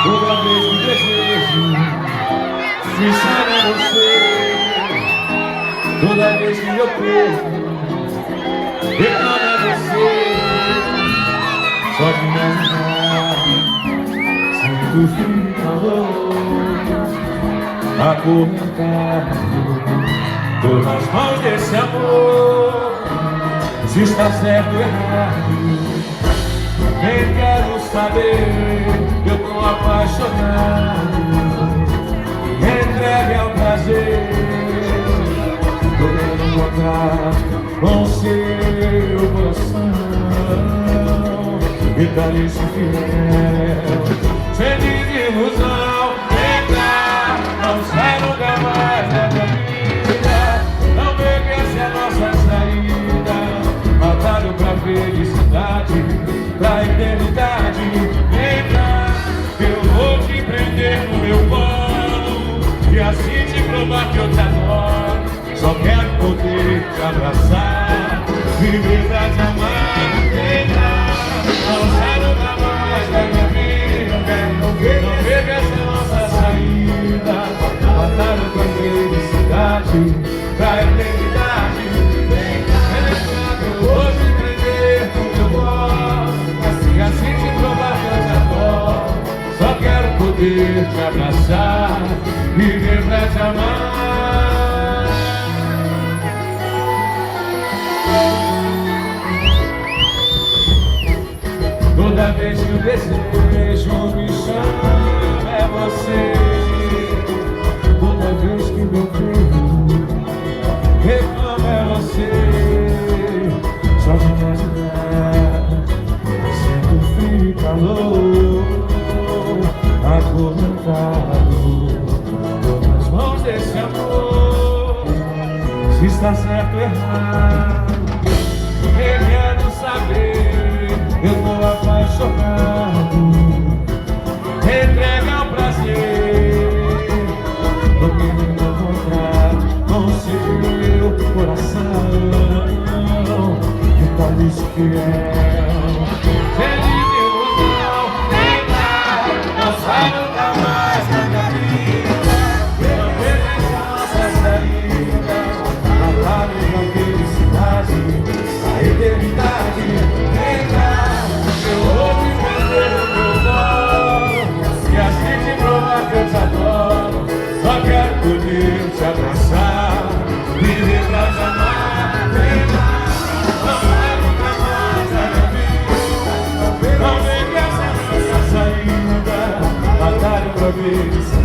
Toda vez que desejo estar em você, toda vez que eu perco, reclamo é você. Só de imaginar, sinto frio e calor acorrentado. Tô nas mãos desse amor. Se está certo ou errado, nem quero saber. Eu tô apaixonado, entregue ao prazer. Tô querendo encontrar com seu coração e dar-lhe-se fiel, sem desilusão. Vem cá, não sai nunca mais da minha vida. Não vê que essa é a nossa saída. Batalho pra felicidade, pra eternidade. Vem cá, eu vou te prender no meu colo e assim te provar que eu te adoro. Só quero poder te abraçar, viver pra te amar. Vem cá, não sai nunca mais da minha vida. Não vejo essa nossa saída. Batalha pra felicidade, pra eternidade. Vem cá, eu vou te prender no meu colo e assim te provar que eu te adoro. Só quero poder te abraçar, viver pra te amar. Toda vez que o desejo me chama é você. Toda vez que meu peito reclama é você. Só de imaginar, sinto frio e calor acorrentado. Tô nas mãos desse amor. Se está certo ou errado, eu quero saber. Eu tô apaixonado, entrega ao prazer. Tô querendo encontrar com seu coração que tá lhe fiel, sem desilusão. Vem cá, não sai nunca mais da minha vida. Não vejo essa nossa saída. Batalha pra felicidade, a eternidade. Vem cá, eu vou te prender no meu colo e assim te provar que eu te adoro. Só quero poder te abraçar, viver pra te amar. Vem cá, não sai nunca mais da minha vida. Não vem que essa é a nossa saída. Batalha pra felicidade.